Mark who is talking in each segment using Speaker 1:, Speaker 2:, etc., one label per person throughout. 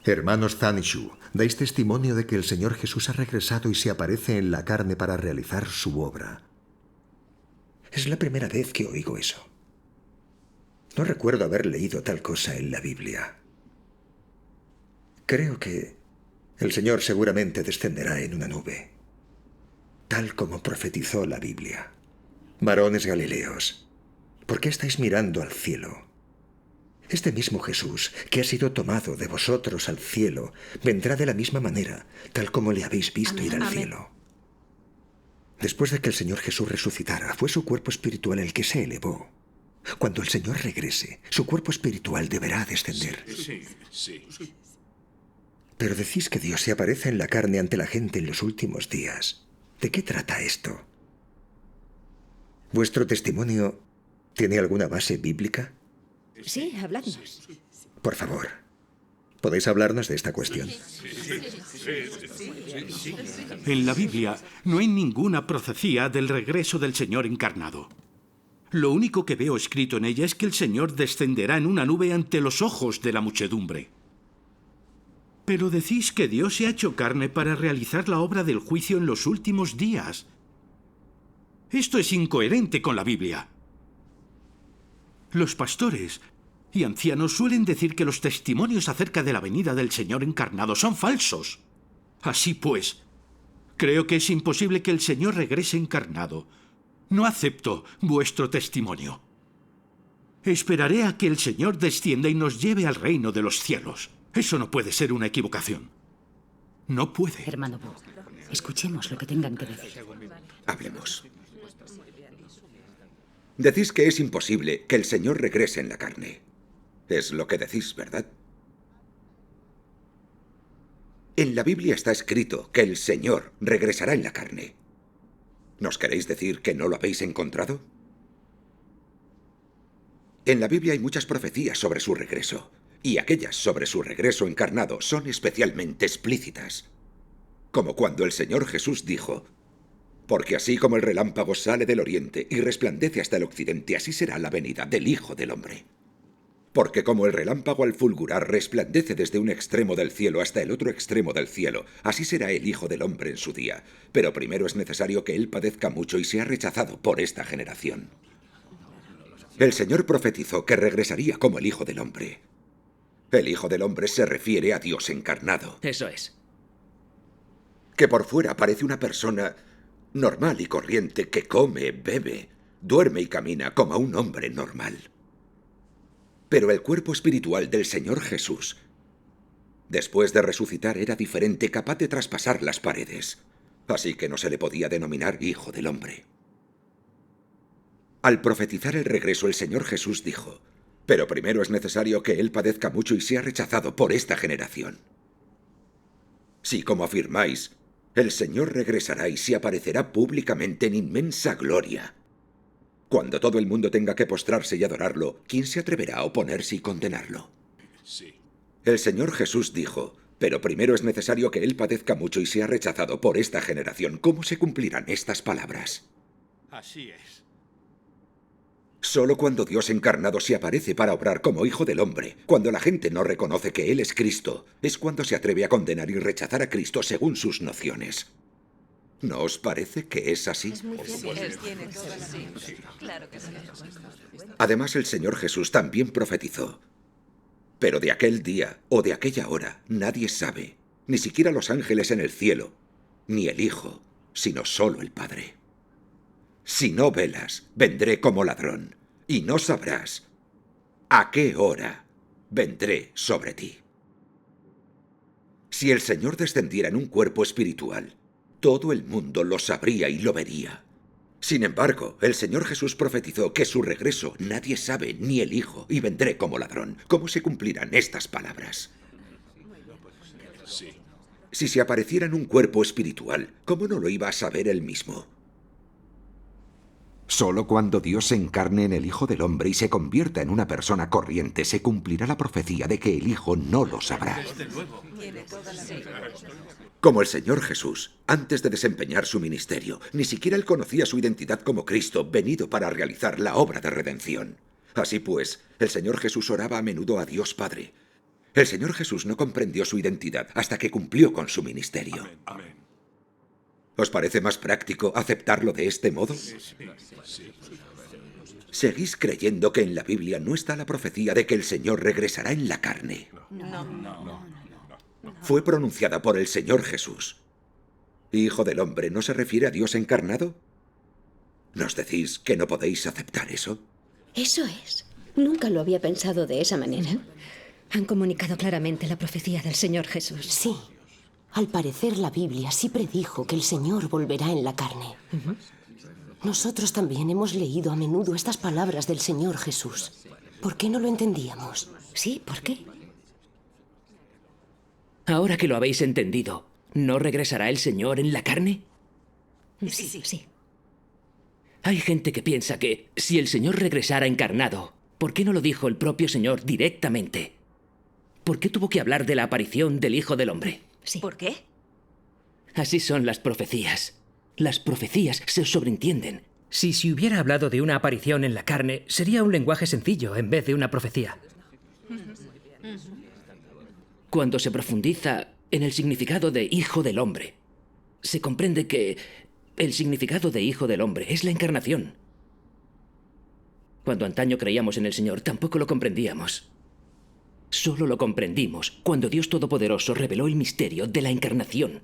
Speaker 1: Hermanos Zan y Shu, dais testimonio de que el Señor Jesús ha regresado y se aparece en la carne para realizar su obra.
Speaker 2: Es la primera vez que oigo eso. No recuerdo haber leído tal cosa en la Biblia. Creo que el Señor seguramente descenderá en una nube, tal como profetizó la Biblia. Varones Galileos, ¿por qué estáis mirando al cielo? Este mismo Jesús, que ha sido tomado de vosotros al cielo, vendrá de la misma manera, tal como le habéis visto ir al cielo. Después de que el Señor Jesús resucitara, fue su cuerpo espiritual el que se elevó. Cuando el Señor regrese, su cuerpo espiritual deberá descender.
Speaker 3: Sí.
Speaker 2: Pero decís que Dios se aparece en la carne ante la gente en los últimos días. ¿De qué trata esto? ¿Vuestro testimonio tiene alguna base bíblica?
Speaker 4: Sí, habladnos.
Speaker 2: Por favor, ¿podéis hablarnos de esta cuestión?
Speaker 5: En la Biblia no hay ninguna profecía del regreso del Señor encarnado. Lo único que veo escrito en ella es que el Señor descenderá en una nube ante los ojos de la muchedumbre. Pero decís que Dios se ha hecho carne para realizar la obra del juicio en los últimos días. Esto es incoherente con la Biblia. Los pastores y ancianos suelen decir que los testimonios acerca de la venida del Señor encarnado son falsos. Así pues, creo que es imposible que el Señor regrese encarnado. No acepto vuestro testimonio. Esperaré a que el Señor descienda y nos lleve al reino de los cielos. Eso no puede ser una equivocación. No puede.
Speaker 4: Hermano Bo, escuchemos lo que tengan que decir.
Speaker 6: Hablemos. Decís que es imposible que el Señor regrese en la carne. Es lo que decís, ¿verdad? En la Biblia está escrito que el Señor regresará en la carne. ¿Nos queréis decir que no lo habéis encontrado? En la Biblia hay muchas profecías sobre su regreso, y aquellas sobre su regreso encarnado son especialmente explícitas. Como cuando el Señor Jesús dijo: porque así como el relámpago sale del oriente y resplandece hasta el occidente, así será la venida del Hijo del Hombre. Porque como el relámpago al fulgurar resplandece desde un extremo del cielo hasta el otro extremo del cielo, así será el Hijo del Hombre en su día. Pero primero es necesario que Él padezca mucho y sea rechazado por esta generación. El Señor profetizó que regresaría como el Hijo del Hombre. El Hijo del Hombre se refiere a Dios encarnado.
Speaker 7: Eso es.
Speaker 6: Que por fuera parece una persona normal y corriente que come, bebe, duerme y camina como un hombre normal. Pero el cuerpo espiritual del Señor Jesús, después de resucitar, era diferente, capaz de traspasar las paredes. Así que no se le podía denominar Hijo del Hombre. Al profetizar el regreso, el Señor Jesús dijo: pero primero es necesario que Él padezca mucho y sea rechazado por esta generación. Si, como afirmáis, el Señor regresará y se aparecerá públicamente en inmensa gloria, cuando todo el mundo tenga que postrarse y adorarlo, ¿quién se atreverá a oponerse y condenarlo?
Speaker 3: Sí.
Speaker 6: El Señor Jesús dijo: pero primero es necesario que Él padezca mucho y sea rechazado por esta generación. ¿Cómo se cumplirán estas palabras?
Speaker 5: Así es.
Speaker 6: Solo cuando Dios encarnado se aparece para obrar como Hijo del Hombre, cuando la gente no reconoce que Él es Cristo, es cuando se atreve a condenar y rechazar a Cristo según sus nociones. ¿No os parece que es así? Además, el Señor Jesús también profetizó: pero de aquel día o de aquella hora nadie sabe, ni siquiera los ángeles en el cielo, ni el Hijo, sino solo el Padre. Si no velas, vendré como ladrón, y no sabrás a qué hora vendré sobre ti. Si el Señor descendiera en un cuerpo espiritual, todo el mundo lo sabría y lo vería. Sin embargo, el Señor Jesús profetizó que su regreso nadie sabe, ni el Hijo, y vendré como ladrón. ¿Cómo se cumplirán estas palabras?
Speaker 3: Sí.
Speaker 6: Si se apareciera en un cuerpo espiritual, ¿cómo no lo iba a saber él mismo? Solo cuando Dios se encarne en el Hijo del Hombre y se convierta en una persona corriente, se cumplirá la profecía de que el Hijo no lo sabrá. Como el Señor Jesús, antes de desempeñar su ministerio, ni siquiera él conocía su identidad como Cristo, venido para realizar la obra de redención. Así pues, el Señor Jesús oraba a menudo a Dios Padre: El Señor Jesús no comprendió su identidad hasta que cumplió con su ministerio.
Speaker 3: Amén.
Speaker 6: ¿Os parece más práctico aceptarlo de este modo? ¿Seguís creyendo que en la Biblia no está la profecía de que el Señor regresará en la carne? Fue pronunciada por el Señor Jesús. Hijo del hombre, ¿no se refiere a Dios encarnado? ¿Nos decís que no podéis aceptar eso?
Speaker 7: Eso es. Nunca lo había pensado de esa manera.
Speaker 8: Han comunicado claramente la profecía del Señor Jesús.
Speaker 9: Sí. Al parecer la Biblia sí predijo que el Señor volverá en la carne. Nosotros también hemos leído a menudo estas palabras del Señor Jesús. ¿Por qué no lo entendíamos?
Speaker 8: Sí, ¿por qué?
Speaker 10: Ahora que lo habéis entendido, ¿no regresará el Señor en la carne?
Speaker 8: Sí.
Speaker 10: Hay gente que piensa que si el Señor regresara encarnado, ¿por qué no lo dijo el propio Señor directamente? ¿Por qué tuvo que hablar de la aparición del Hijo del Hombre?
Speaker 8: Sí.
Speaker 11: ¿Por qué?
Speaker 10: Así son las profecías. Las profecías se sobreentienden.
Speaker 12: Si se hubiera hablado de una aparición en la carne, sería un lenguaje sencillo en vez de una profecía.
Speaker 10: Cuando se profundiza en el significado de Hijo del Hombre, se comprende que el significado de Hijo del Hombre es la encarnación. Cuando antaño creíamos en el Señor, tampoco lo comprendíamos. Solo lo comprendimos cuando Dios Todopoderoso reveló el misterio de la encarnación.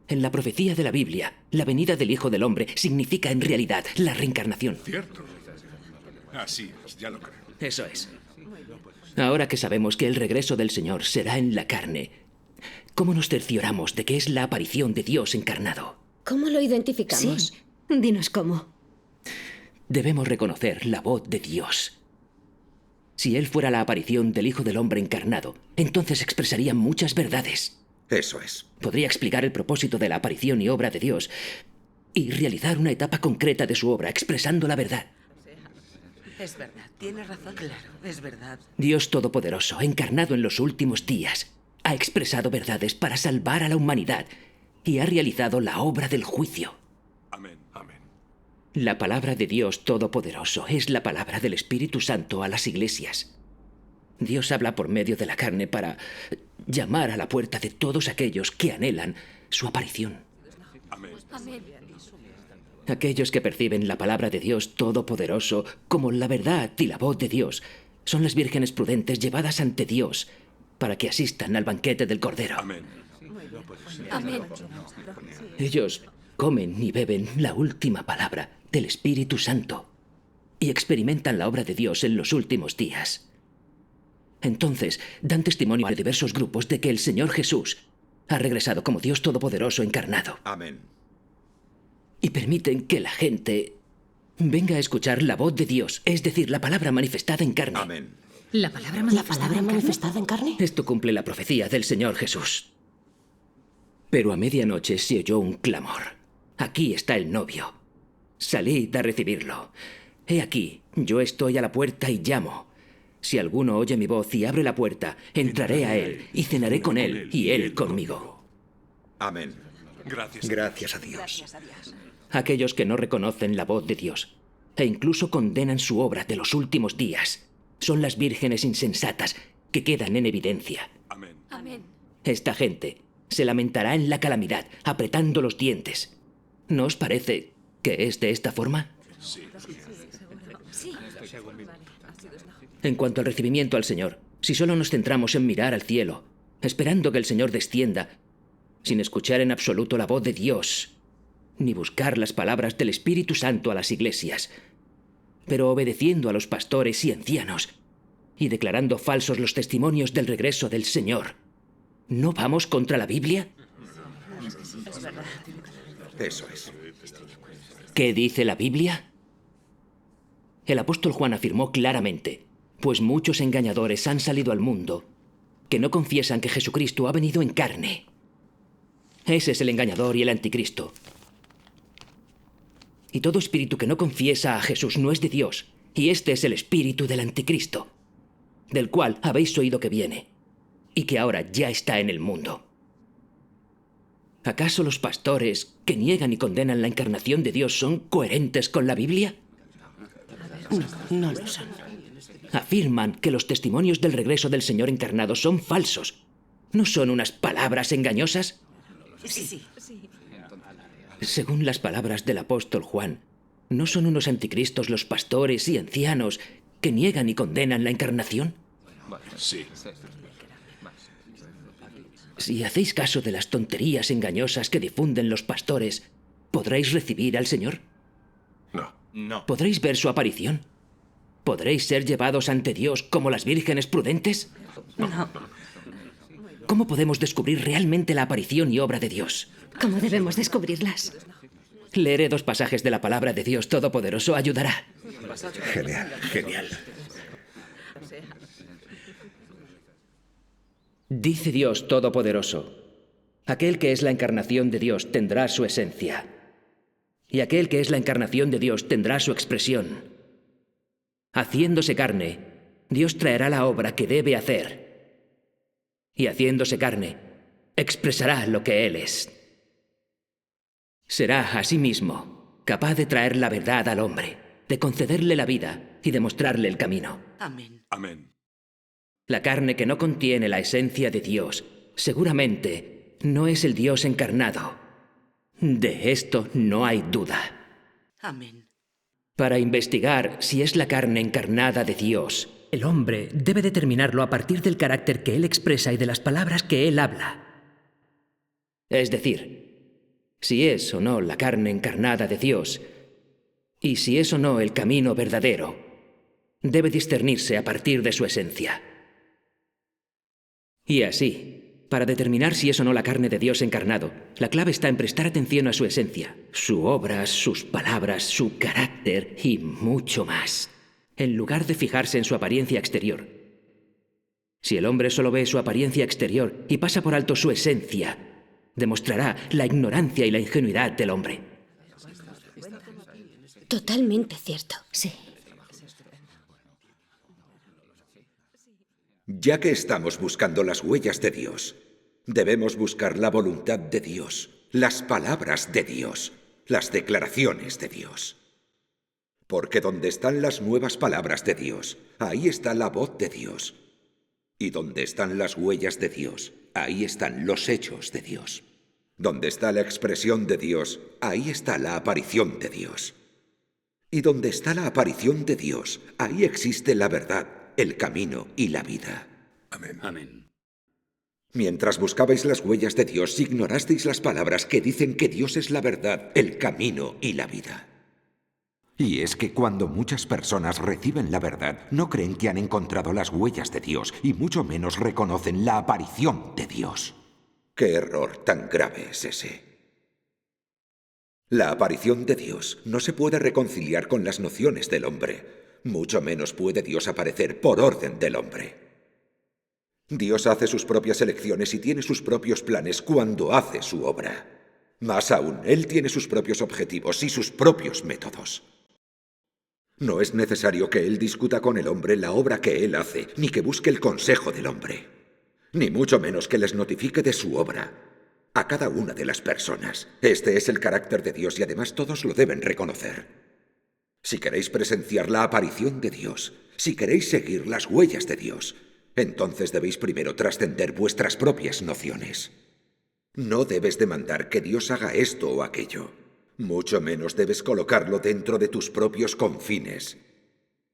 Speaker 10: En la profecía de la Biblia, la venida del Hijo del Hombre significa en realidad la reencarnación.
Speaker 3: Cierto. Así es, ya lo creo.
Speaker 10: Eso es. Ahora que sabemos que el regreso del Señor será en la carne, ¿cómo nos cercioramos de que es la aparición de Dios encarnado?
Speaker 7: ¿Cómo lo identificamos?
Speaker 8: Sí. Dinos cómo.
Speaker 10: Debemos reconocer la voz de Dios. Si Él fuera la aparición del Hijo del Hombre encarnado, entonces expresaría muchas verdades.
Speaker 6: Eso es.
Speaker 10: Podría explicar el propósito de la aparición y obra de Dios y realizar una etapa concreta de su obra expresando la verdad.
Speaker 11: Es verdad, tienes razón. Claro, es verdad.
Speaker 10: Dios Todopoderoso, encarnado en los últimos días, ha expresado verdades para salvar a la humanidad y ha realizado la obra del juicio.
Speaker 3: Amén. Amén.
Speaker 10: La palabra de Dios Todopoderoso es la palabra del Espíritu Santo a las iglesias. Dios habla por medio de la carne para llamar a la puerta de todos aquellos que anhelan su aparición.
Speaker 3: Amén.
Speaker 10: Aquellos que perciben la palabra de Dios Todopoderoso como la verdad y la voz de Dios son las vírgenes prudentes llevadas ante Dios para que asistan al banquete del Cordero.
Speaker 3: Amén.
Speaker 7: Amén.
Speaker 10: Ellos comen y beben la última palabra del Espíritu Santo y experimentan la obra de Dios en los últimos días. Entonces, dan testimonio a diversos grupos de que el Señor Jesús ha regresado como Dios Todopoderoso encarnado.
Speaker 6: Amén.
Speaker 10: Y permiten que la gente venga a escuchar la voz de Dios, es decir, la palabra manifestada en carne.
Speaker 6: Amén.
Speaker 8: ¿La palabra
Speaker 9: manifestada en carne?
Speaker 10: Esto cumple la profecía del Señor Jesús. Pero a medianoche se oyó un clamor. Aquí está el novio. Salid a recibirlo. He aquí, yo estoy a la puerta y llamo. Si alguno oye mi voz y abre la puerta, entraré a él y cenaré con él y él conmigo.
Speaker 6: Amén.
Speaker 2: Gracias a Dios.
Speaker 10: Aquellos que no reconocen la voz de Dios e incluso condenan su obra de los últimos días son las vírgenes insensatas que quedan en evidencia.
Speaker 7: Amén.
Speaker 10: Esta gente se lamentará en la calamidad, apretando los dientes. ¿No os parece que es de esta forma?
Speaker 3: Sí.
Speaker 10: En cuanto al recibimiento al Señor, si solo nos centramos en mirar al cielo, esperando que el Señor descienda, sin escuchar en absoluto la voz de Dios, ni buscar las palabras del Espíritu Santo a las iglesias, pero obedeciendo a los pastores y ancianos, y declarando falsos los testimonios del regreso del Señor, ¿no vamos contra la Biblia?
Speaker 6: Eso es.
Speaker 10: ¿Qué dice la Biblia? El apóstol Juan afirmó claramente, pues muchos engañadores han salido al mundo que no confiesan que Jesucristo ha venido en carne. Ese es el engañador y el anticristo. Y todo espíritu que no confiesa a Jesús no es de Dios, y este es el espíritu del anticristo, del cual habéis oído que viene, y que ahora ya está en el mundo. ¿Acaso los pastores que niegan y condenan la encarnación de Dios son coherentes con la Biblia?
Speaker 9: No lo son.
Speaker 10: afirman que los testimonios del regreso del Señor encarnado son falsos. ¿No son unas palabras engañosas?
Speaker 11: Sí.
Speaker 10: Según las palabras del apóstol Juan, ¿no son unos anticristos los pastores y ancianos que niegan y condenan la encarnación?
Speaker 3: Sí.
Speaker 10: Si hacéis caso de las tonterías engañosas que difunden los pastores, ¿podréis recibir al Señor?
Speaker 3: No.
Speaker 10: ¿Podréis ver su aparición? ¿Podréis ser llevados ante Dios como las vírgenes prudentes?
Speaker 11: No.
Speaker 10: ¿Cómo podemos descubrir realmente la aparición y obra de Dios?
Speaker 8: ¿Cómo debemos descubrirlas?
Speaker 10: Leeré 2 pasajes de la palabra de Dios Todopoderoso. Ayudará.
Speaker 2: Genial.
Speaker 10: Dice Dios Todopoderoso: aquel que es la encarnación de Dios tendrá su esencia, y aquel que es la encarnación de Dios tendrá su expresión. Haciéndose carne, Dios traerá la obra que debe hacer, y haciéndose carne, expresará lo que Él es. Será, asimismo, capaz de traer la verdad al hombre, de concederle la vida y de mostrarle el camino.
Speaker 3: Amén.
Speaker 10: La carne que no contiene la esencia de Dios, seguramente no es el Dios encarnado. De esto no hay duda.
Speaker 11: Amén.
Speaker 10: Para investigar si es la carne encarnada de Dios,
Speaker 12: el hombre debe determinarlo a partir del carácter que él expresa y de las palabras que él habla.
Speaker 10: Es decir, si es o no la carne encarnada de Dios, y si es o no el camino verdadero, debe discernirse a partir de su esencia. Y así, para determinar si es o no la carne de Dios encarnado, la clave está en prestar atención a su esencia, su obra, sus palabras, su carácter y mucho más, en lugar de fijarse en su apariencia exterior. Si el hombre solo ve su apariencia exterior y pasa por alto su esencia, demostrará la ignorancia y la ingenuidad del hombre.
Speaker 7: Totalmente cierto.
Speaker 8: Sí.
Speaker 6: Ya que estamos buscando las huellas de Dios, debemos buscar la voluntad de Dios, las palabras de Dios, las declaraciones de Dios. Porque donde están las nuevas palabras de Dios, ahí está la voz de Dios. Y donde están las huellas de Dios, ahí están los hechos de Dios. Donde está la expresión de Dios, ahí está la aparición de Dios. Y donde está la aparición de Dios, ahí existe la verdad, el camino y la vida.
Speaker 3: Amén.
Speaker 6: Mientras buscabais las huellas de Dios, ignorasteis las palabras que dicen que Dios es la verdad, el camino y la vida.
Speaker 13: Y es que cuando muchas personas reciben la verdad, no creen que han encontrado las huellas de Dios y mucho menos reconocen la aparición de Dios.
Speaker 6: ¿Qué error tan grave es ese? La aparición de Dios no se puede reconciliar con las nociones del hombre. Mucho menos puede Dios aparecer por orden del hombre. Dios hace sus propias elecciones y tiene sus propios planes cuando hace su obra. Más aún, Él tiene sus propios objetivos y sus propios métodos. No es necesario que Él discuta con el hombre la obra que Él hace, ni que busque el consejo del hombre, ni mucho menos que les notifique de su obra a cada una de las personas. Este es el carácter de Dios y además todos lo deben reconocer. Si queréis presenciar la aparición de Dios, si queréis seguir las huellas de Dios, entonces debéis primero trascender vuestras propias nociones. No debes demandar que Dios haga esto o aquello. Mucho menos debes colocarlo dentro de tus propios confines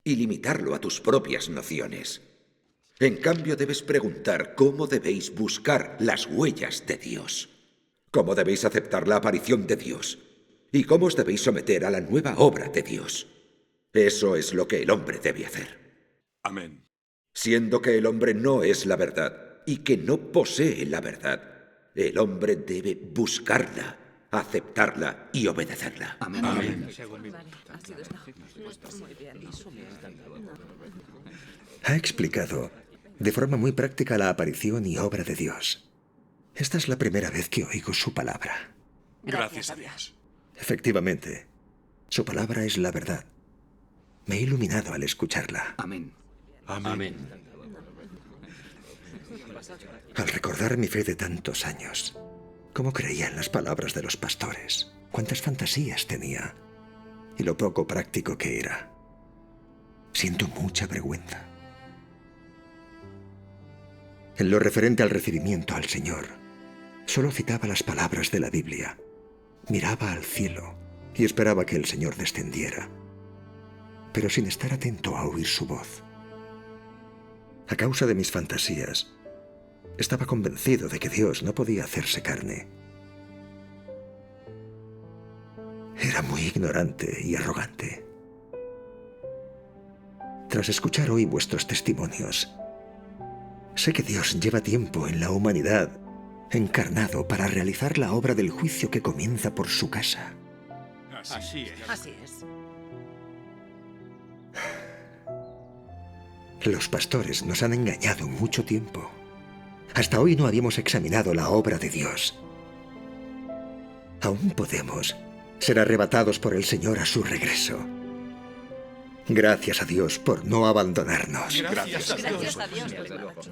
Speaker 6: y limitarlo a tus propias nociones. En cambio, debes preguntar cómo debéis buscar las huellas de Dios, cómo debéis aceptar la aparición de Dios y cómo os debéis someter a la nueva obra de Dios. Eso es lo que el hombre debe hacer.
Speaker 3: Amén.
Speaker 6: Siendo que el hombre no es la verdad y que no posee la verdad, el hombre debe buscarla, aceptarla y obedecerla.
Speaker 3: Amén. Amén.
Speaker 2: Ha explicado de forma muy práctica la aparición y obra de Dios. Esta es la primera vez que oigo su palabra.
Speaker 3: Gracias a Dios.
Speaker 2: Efectivamente, su palabra es la verdad. Me he iluminado al escucharla.
Speaker 5: Amén.
Speaker 3: Amén.
Speaker 2: Al recordar mi fe de tantos años, cómo creía en las palabras de los pastores, cuántas fantasías tenía y lo poco práctico que era, siento mucha vergüenza. En lo referente al recibimiento al Señor, solo citaba las palabras de la Biblia, miraba al cielo y esperaba que el Señor descendiera, pero sin estar atento a oír su voz. A causa de mis fantasías, estaba convencido de que Dios no podía hacerse carne. Era muy ignorante y arrogante. Tras escuchar hoy vuestros testimonios, sé que Dios lleva tiempo en la humanidad encarnado para realizar la obra del juicio que comienza por su casa.
Speaker 5: Así es.
Speaker 11: Así es.
Speaker 2: Los pastores nos han engañado mucho tiempo. Hasta hoy no habíamos examinado la obra de Dios. Aún podemos ser arrebatados por el Señor a su regreso. Gracias a Dios por no abandonarnos.
Speaker 5: Gracias a Dios.
Speaker 11: Gracias a Dios.